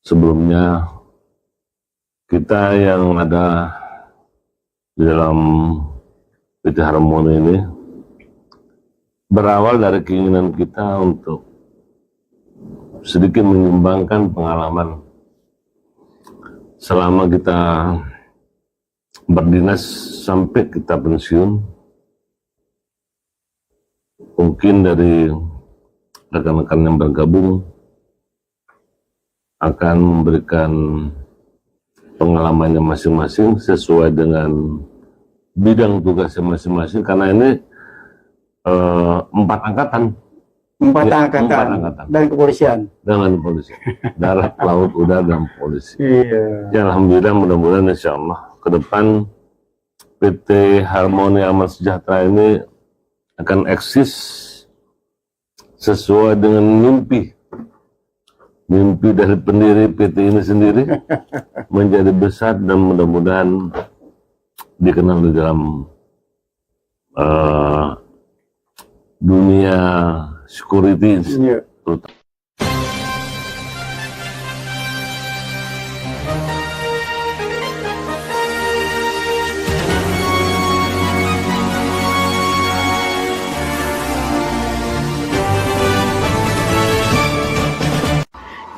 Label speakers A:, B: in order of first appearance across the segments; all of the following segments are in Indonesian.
A: Sebelumnya kita yang ada di dalam PT Harmoni ini berawal dari keinginan kita untuk sedikit menyumbangkan pengalaman selama kita berdinas sampai kita pensiun. Mungkin dari rekan-rekan yang bergabung akan memberikan pengalamannya masing-masing sesuai dengan bidang tugasnya masing-masing, karena ini 4 angkatan.
B: Empat angkatan dan kepolisian.
A: Dengan polisi, darat, laut, udara, dan polisi.
B: Iya.
A: Ya, alhamdulillah, mudah-mudahan insya Allah ke depan PT Harmoni Amal Sejahtera ini akan eksis sesuai dengan mimpi dari pendiri PT ini sendiri menjadi besar dan mudah-mudahan dikenal di dalam dunia security.
B: Iya.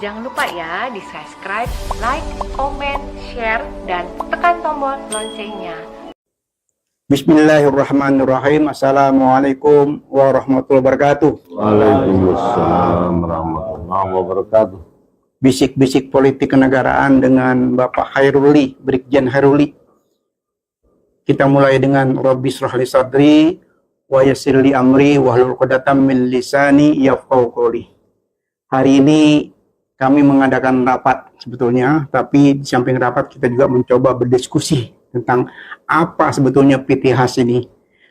C: Jangan lupa ya di subscribe, like, comment, share, dan tekan tombol loncengnya.
B: Bismillahirrahmanirrahim. Assalamualaikum warahmatullahi wabarakatuh.
A: Waalaikumsalam warahmatullahi wabarakatuh.
B: Bisik-bisik politik kenegaraan dengan Bapak Hairuli, Brigjen Hairuli. Kita mulai dengan Rabbi shrah li sadri wa yassir li amri wahlul 'uqdatam min lisani yafqahu qawli. Hari ini kami mengadakan rapat sebetulnya, tapi di samping rapat kita juga mencoba berdiskusi tentang apa sebetulnya PT HAS ini.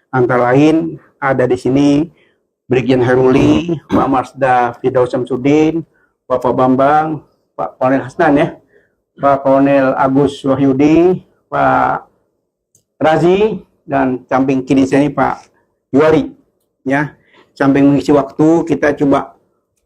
B: Antara lain ada di sini Brigjen Hairuli, Pak Marsda Firdaus Samsudin, Bapak Bambang, Pak Kolonel Hasnan ya, Pak Kolonel Agus Wahyudi, Pak Razi, dan samping kiri sini Pak Yuwari. Ya, samping mengisi waktu kita coba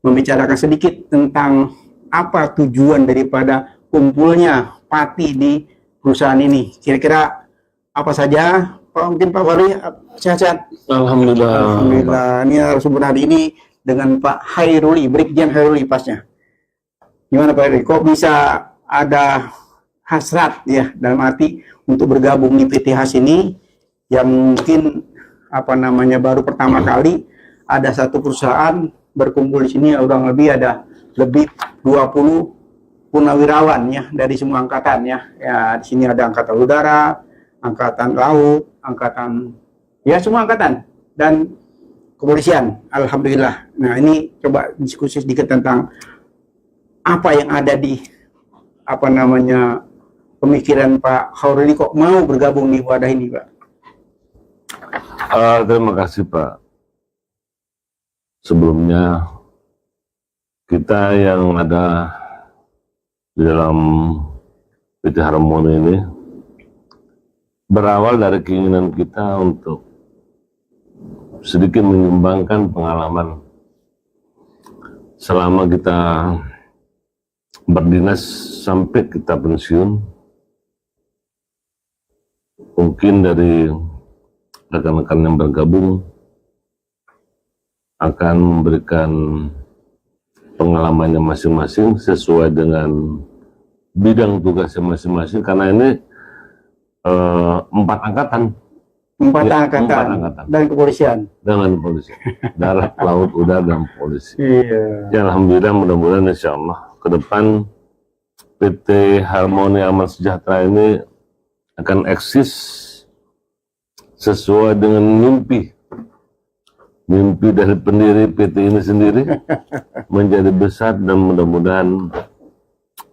B: membicarakan sedikit tentang apa tujuan daripada kumpulnya pati di perusahaan ini. Kira-kira apa saja? Mungkin Pak Wali sehat-sehat.
A: Alhamdulillah.
B: Alhamdulillah. Ini narasumber hari ini dengan Pak Hairuli, Brigjen Hairuli pasnya. Gimana Pak Hairuli? Kok bisa ada hasrat ya dalam arti untuk bergabung di PT HAS ini yang mungkin baru pertama kali ada satu perusahaan berkumpul di sini, kurang lebih ada lebih 20 purnawirawan ya dari semua angkatan ya. Ya, di sini ada angkatan udara, angkatan laut, angkatan ya semua angkatan dan kepolisian. Alhamdulillah. Nah, ini coba diskusi sedikit tentang apa yang ada di pemikiran Pak Hairuli kok mau bergabung di wadah ini, Pak.
A: Terima kasih, Pak. Sebelumnya kita yang ada di dalam PT Harmoni ini berawal dari keinginan kita untuk sedikit menyumbangkan pengalaman selama kita berdinas sampai kita pensiun. Mungkin dari rekan-rekan yang bergabung akan memberikan pengalamannya masing-masing sesuai dengan bidang tugasnya masing-masing, karena ini 4 angkatan.
B: Empat
A: Ya,
B: angkatan dan kepolisian.
A: Dengan polisi, darat, laut, udara, dan polisi.
B: Iya.
A: Ya, alhamdulillah, mudah-mudahan insya Allah ke depan PT Harmoni Amal Sejahtera ini akan eksis sesuai dengan mimpi dari pendiri PT ini sendiri menjadi besar dan mudah-mudahan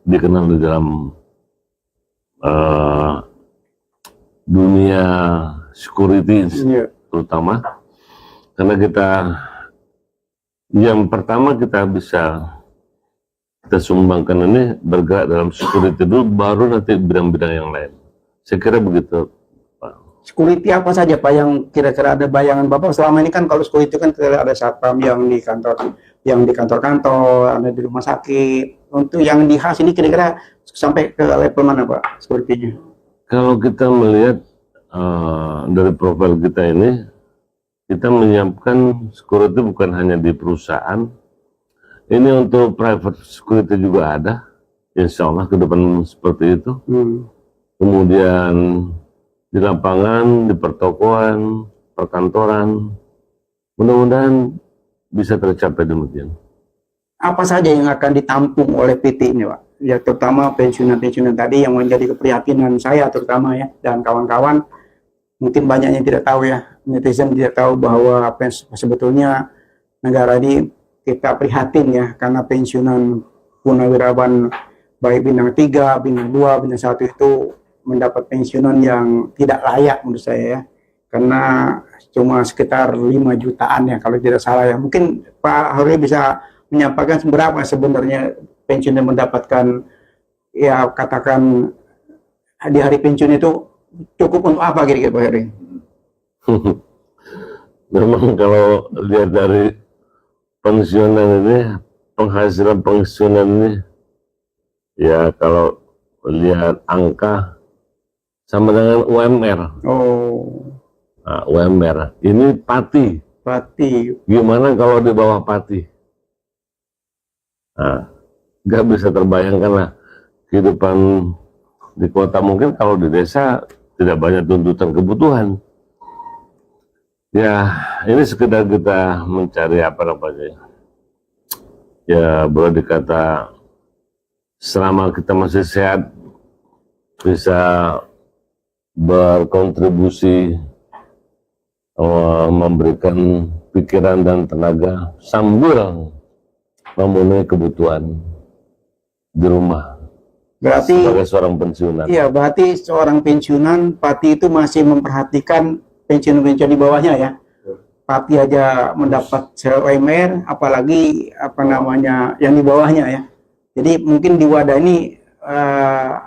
A: dikenal di dalam dunia security, terutama karena kita yang pertama kita sumbangkan ini bergerak dalam security dulu, baru nanti bidang-bidang yang lain. Saya kira begitu, Pak.
B: Security apa saja Pak yang kira-kira ada bayangan Bapak? Selama ini kan kalau security kan ada satpam yang di kantor-kantor, ada di rumah sakit, Untuk yang di khas ini kira-kira sampai ke level mana Pak sepertinya?
A: Kalau kita melihat dari profil kita ini, kita menyiapkan security bukan hanya di perusahaan, ini untuk private security juga ada, insya Allah ke depan seperti itu. Kemudian di lapangan, di pertokoan, perkantoran, mudah-mudahan bisa tercapai demikian.
B: Apa saja yang akan ditampung oleh PT ini Pak? Ya terutama pensiunan-pensiunan tadi yang menjadi keprihatinan saya terutama ya, dan kawan-kawan mungkin banyak yang tidak tahu ya, netizen tidak tahu bahwa sebetulnya negara ini kita prihatin ya, karena pensiunan purnawirawan baik bintang 3, bintang 2, bintang 1 itu mendapat pensiunan yang tidak layak menurut saya ya, karena cuma sekitar 5 jutaan ya kalau tidak salah ya. Mungkin Pak Haruli bisa menyampaikan berapa sebenarnya pensiun yang mendapatkan, ya katakan di hari pensiun itu cukup untuk apa kira-kira Pak Haruli?
A: Memang kalau lihat dari pensiunan ini, penghasilan pensiunan ini, ya kalau lihat angka sama dengan UMR. Nah, UMR ini Pati. Gimana kalau di bawah Pati? Nah, nggak bisa terbayangkan lah kehidupan di kota. Mungkin kalau di desa tidak banyak tuntutan kebutuhan. Ya, ini sekedar kita mencari apa namanya. Ya, boleh dikata selama kita masih sehat bisa berkontribusi, memberikan pikiran dan tenaga sambil memenuhi kebutuhan di rumah.
B: Berarti
A: sebagai seorang pensiunan.
B: Iya, berarti seorang pensiunan Pati itu masih memperhatikan pensiun-pensiun di bawahnya ya. Pati aja mendapat UMR, apalagi apa namanya yang di bawahnya ya. Jadi mungkin di wadah ini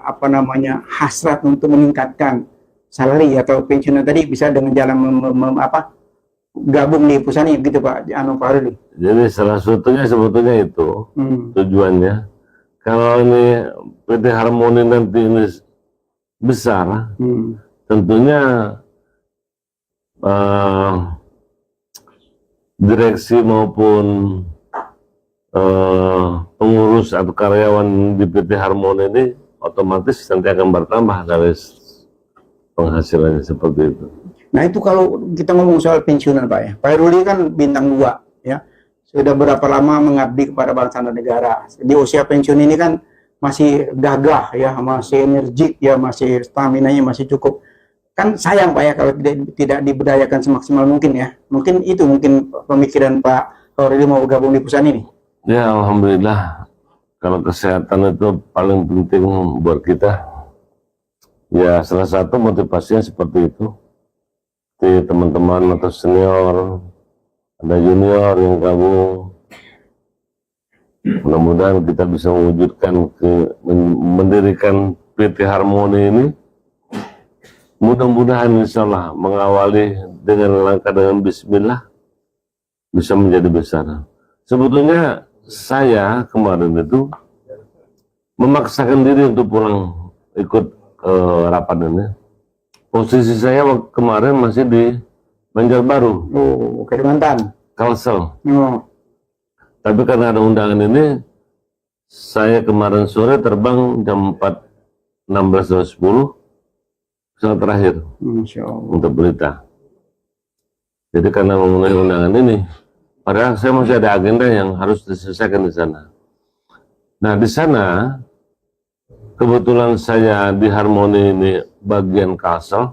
B: apa namanya hasrat untuk meningkatkan salary atau pensiunan tadi bisa dengan jalan gabung di perusahaan ini gitu Pak Haruli.
A: Jadi salah satunya sebetulnya itu tujuannya. Kalau ini PT Harmoni nanti ini besar, tentunya direksi maupun pengurus atau karyawan di PT Harmoni ini otomatis nanti akan bertambah dari penghasilannya seperti itu.
B: Nah itu kalau kita ngomong soal pensiunan Pak ya, Pak Haruli kan bintang 2 ya, sudah berapa lama mengabdi kepada bangsa dan negara. Di usia pensiun ini kan masih gagah ya, masih energik ya, masih stamina-nya masih cukup. Kan sayang Pak ya kalau tidak diberdayakan semaksimal mungkin ya. Mungkin itu pemikiran Pak Haruli mau gabung di perusahaan ini.
A: Ya alhamdulillah, kalau kesehatan itu paling penting buat kita. Ya salah satu motivasinya seperti itu. Di teman-teman atau senior, ada junior yang gabung. Mudah-mudahan kita bisa mewujudkan mendirikan PT Harmoni ini. Mudah-mudahan insya Allah mengawali dengan langkah dengan bismillah bisa menjadi besar. Sebetulnya saya kemarin itu memaksakan diri untuk pulang ikut rapat ini. Posisi saya kemarin masih di Banjarbaru.
B: Oh, Kalimantan.
A: Kalsel. Tapi karena ada undangan ini, saya kemarin sore terbang jam 4.16.10 pesawat terakhir untuk berita. Jadi karena memenuhi undangan ini, padahal saya masih ada agenda yang harus diselesaikan di sana. Nah di sana kebetulan saya di Harmoni ini bagian Kalsel,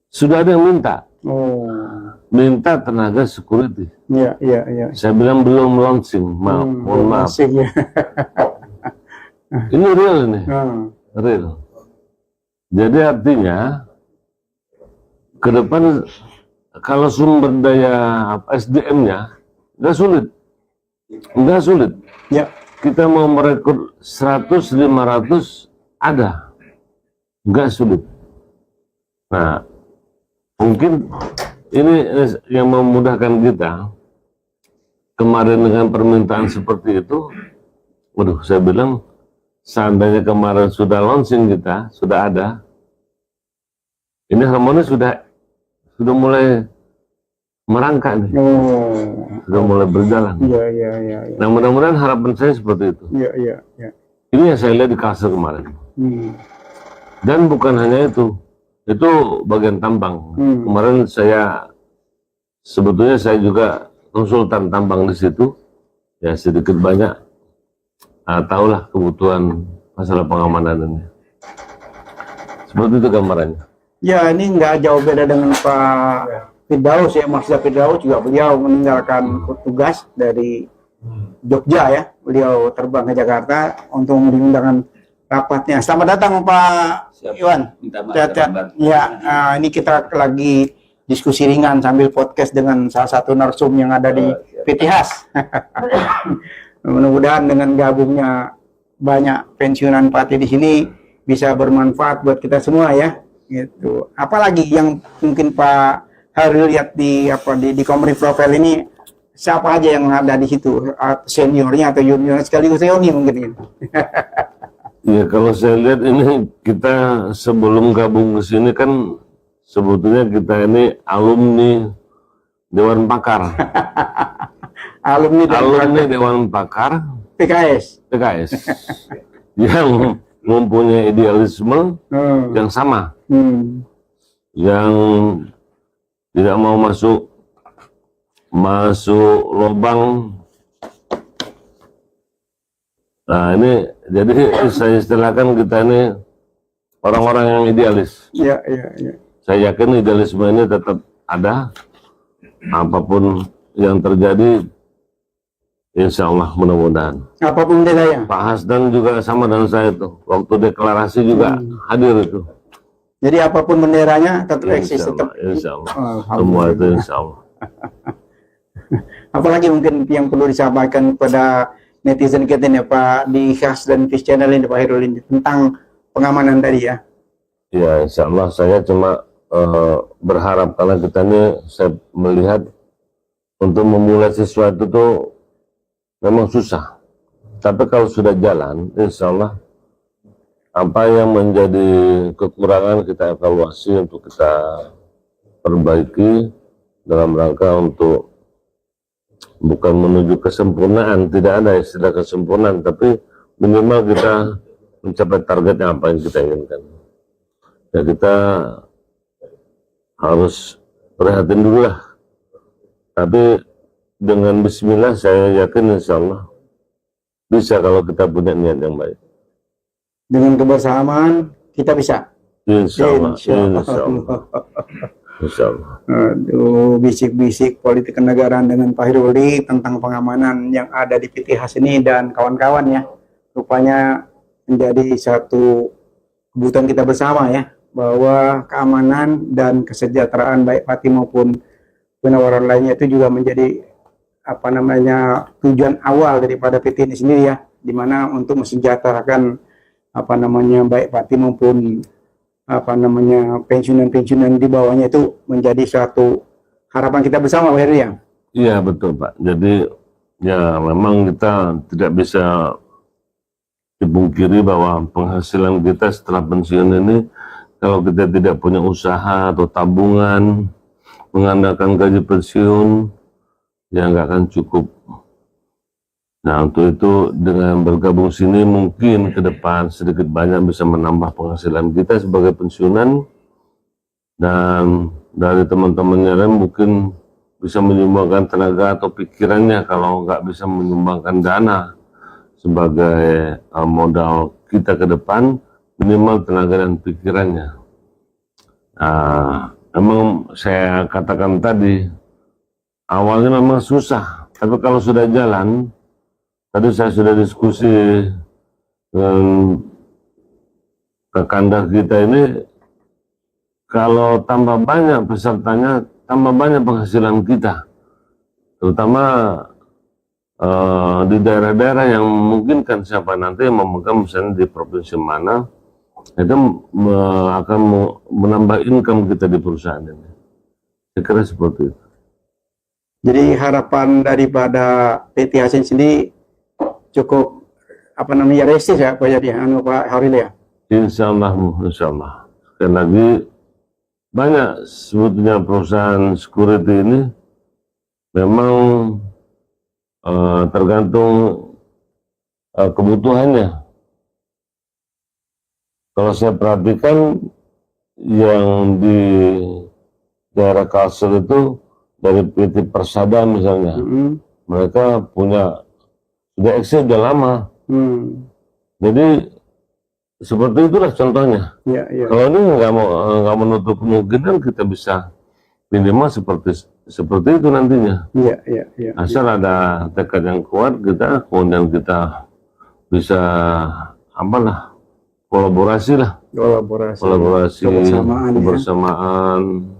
A: sudah ada yang minta tenaga security.
B: Iya.
A: Saya bilang belum launching, mohon maaf.
B: Ya.
A: Ini real ini, real. Jadi artinya ke depan kalau sumber daya SDM-nya nggak sulit.
B: Ya.
A: Kita mau merekrut 100-500 ada, nggak sulit. Nah, mungkin ini yang memudahkan kita. Kemarin dengan permintaan seperti itu, waduh, saya bilang seandainya kemarin sudah launching kita, sudah ada, ini harmoni sudah mulai merangkak nih, sudah mulai berjalan.
B: Iya, iya, iya.
A: Nah, mudah-mudahan harapan saya seperti itu.
B: Iya, iya, iya.
A: Ini yang saya lihat di Kalsel kemarin. Dan bukan hanya itu bagian tambang. Kemarin sebetulnya saya juga konsultan tambang di situ, ya sedikit banyak tahulah kebutuhan masalah pengamanan ini. Seperti itu gambarannya.
B: Ya, ini nggak jauh beda dengan Pak Firdaus ya, Mas Firdaus juga beliau meninggalkan tugas dari Jogja ya, beliau terbang ke Jakarta untuk mengundangkan rapatnya. Selamat datang Pak Iwan. Ya, ini kita lagi diskusi ringan sambil podcast dengan salah satu narsum yang ada di PTHAS. Mudah-mudahan dengan gabungnya banyak pensiunan Pati di sini bisa bermanfaat buat kita semua ya. Gitu. Apalagi yang mungkin Pak Haril lihat di company profile ini, siapa aja yang ada di situ, seniornya atau juniornya sekaligus reuni mungkin.
A: Ya, kalau saya lihat ini kita sebelum gabung ke sini kan sebetulnya kita ini alumni Dewan Pakar. alumni Dewan Pakar
B: PKS
A: yang mempunyai idealisme yang sama, yang tidak mau masuk lubang. Nah, ini jadi saya istilahkan kita ini orang-orang yang idealis.
B: Iya, iya, iya.
A: Saya yakin idealisme ini tetap ada, apapun yang terjadi, insya Allah mudah-mudahan.
B: Apapun bedanya.
A: Pak Hasdan juga sama dengan saya tuh, waktu deklarasi juga hadir itu.
B: Jadi apapun benderanya tetap eksis, tetap.
A: Insya Allah. Semua itu insya Allah.
B: Apalagi mungkin yang perlu disampaikan kepada netizen kita ini Pak di Khas dan Fish Channel ini Pak Hairul ini tentang pengamanan tadi ya.
A: Ya, insya Allah saya cuma berharap karena kita ini saya melihat untuk memulai sesuatu tuh memang susah. Tapi kalau sudah jalan, insya Allah apa yang menjadi kekurangan kita evaluasi untuk kita perbaiki dalam rangka untuk bukan menuju kesempurnaan, tidak ada istilah kesempurnaan, tapi minimal kita mencapai targetnya apa yang kita inginkan. Ya, kita harus prihatin dulu lah. Tapi dengan bismillah saya yakin insya Allah bisa kalau kita punya niat yang baik.
B: Dengan kebersamaan kita bisa.
A: Insya Allah. Insya Allah. Insya Allah.
B: Aduh, bisik-bisik politik kenegaraan dengan Pak Hairul tentang pengamanan yang ada di PTHAS ini dan kawan-kawan ya. Rupanya menjadi satu kebutuhan kita bersama ya, bahwa keamanan dan kesejahteraan baik Pati maupun penawaran lainnya itu juga menjadi tujuan awal daripada PT ini sendiri ya, di mana untuk mensejahterakan baik Pati maupun pensiunan di bawahnya itu menjadi suatu harapan kita bersama Pak Heru ya.
A: Iya betul Pak. Jadi ya memang kita tidak bisa dipungkiri bahwa penghasilan kita setelah pensiun ini kalau kita tidak punya usaha atau tabungan mengandalkan gaji pensiun ya nggak akan cukup. Nah untuk itu dengan bergabung sini mungkin ke depan sedikit banyak bisa menambah penghasilan kita sebagai pensiunan, dan dari teman-teman yang lain mungkin bisa menyumbangkan tenaga atau pikirannya kalau nggak bisa menyumbangkan dana sebagai modal kita ke depan, minimal tenaga dan pikirannya. Emang saya katakan tadi awalnya memang susah, tapi kalau sudah jalan. Tadi saya sudah diskusi dengan Kakanda kita ini, kalau tambah banyak pesertanya, tambah banyak penghasilan kita, terutama di daerah-daerah yang memungkinkan siapa nanti yang memegang misalnya di provinsi mana, itu akan menambah income kita di perusahaan ini. Saya kira seperti itu.
B: Jadi harapan daripada PT Hasin sendiri cukup apa namanya realistis ya Pak Yadi, Pak Haril ya.
A: Insya Allah, insya Allah. Sekali lagi banyak sebetulnya perusahaan security ini memang tergantung kebutuhannya. Kalau saya perhatikan yang di daerah Kalsel itu dari PT Persada misalnya, mereka punya sudah eksis sudah lama. Jadi seperti itulah contohnya.
B: Ya, ya.
A: Kalau ini nggak menutup kemungkinan kita bisa minimal seperti itu nantinya.
B: Iya, iya, iya.
A: Asal ada tekad yang kuat kita, kemudian kita bisa apalah kolaborasi lah. Kolaborasi, kebersamaan.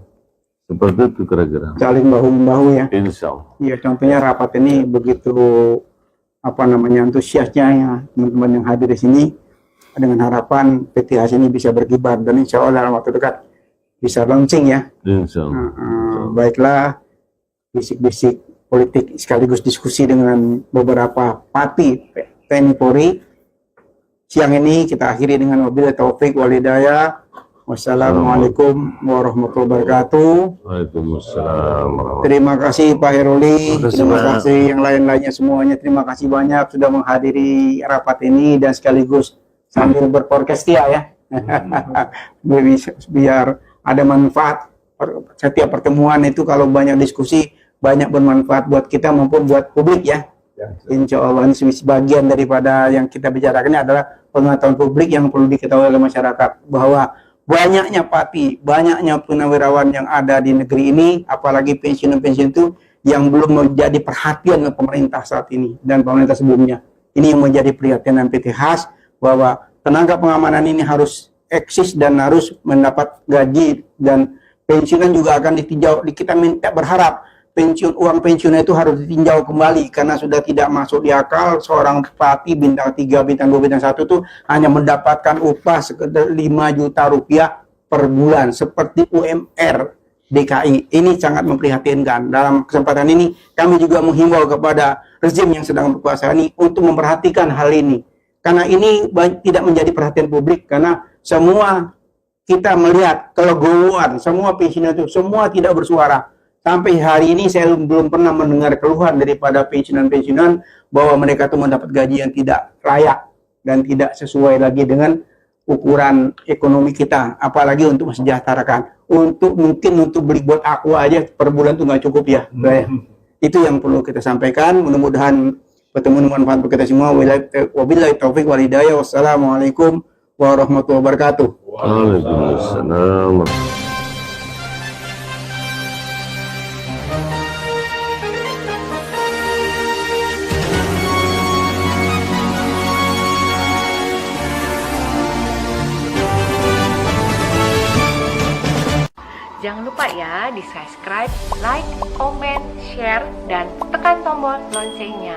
A: Seperti itu kira-kira.
B: Saling bahu-membahu ya.
A: Insya Allah.
B: Iya, contohnya rapat ini begitu apa namanya antusiasnya ya teman-teman yang hadir di sini, dengan harapan PTH ini bisa berkibar dan insya Allah dalam waktu dekat bisa launching ya.
A: Insya Allah.
B: Baiklah, bisik-bisik politik sekaligus diskusi dengan beberapa parti TNI Polri. Siang ini kita akhiri dengan wabillahi taufik wal hidayah. Wassalamualaikum warahmatullahi wabarakatuh.
A: Waalaikumsalam.
B: Terima kasih Pak Heruli, terima kasih yang lain-lainnya semuanya. Terima kasih banyak sudah menghadiri rapat ini dan sekaligus sambil berpodcast ya. Biar ada manfaat. Setiap pertemuan itu kalau banyak diskusi banyak bermanfaat buat kita maupun buat publik ya. Insya Allah ini sebagian daripada yang kita bicarakan ini adalah pengetahuan publik yang perlu diketahui oleh masyarakat bahwa banyaknya parti, banyaknya purnawirawan yang ada di negeri ini, apalagi pensiun-pensiun itu yang belum menjadi perhatian oleh pemerintah saat ini dan pemerintah sebelumnya. Ini yang menjadi perhatian PTH bahwa tenaga pengamanan ini harus eksis dan harus mendapat gaji dan pensiunan juga akan ditinjau. Kita minta berharap uang pensiunnya itu harus ditinjau kembali karena sudah tidak masuk di akal seorang bupati bintang 3, bintang 2, bintang 1 itu hanya mendapatkan upah sekitar 5 juta rupiah per bulan seperti UMR DKI. Ini sangat memprihatinkan. Dalam kesempatan ini kami juga menghimbau kepada rezim yang sedang berkuasa ini untuk memperhatikan hal ini karena ini tidak menjadi perhatian publik karena semua kita melihat kelegowoan semua pensiunan itu semua tidak bersuara. Sampai hari ini saya belum pernah mendengar keluhan daripada pensiunan-pensiunan bahwa mereka itu mendapat gaji yang tidak layak dan tidak sesuai lagi dengan ukuran ekonomi kita. Apalagi untuk mensejahterakan. Mungkin untuk beli buat aku aja per bulan itu nggak cukup ya. Itu yang perlu kita sampaikan. Mudah-mudahan pertemuan manfaat untuk kita semua. Wabillahi taufik wal hidayah. Wassalamualaikum warahmatullahi wabarakatuh.
A: Waalaikumsalam.
C: Jangan lupa ya di subscribe, like, comment, share, dan tekan tombol loncengnya.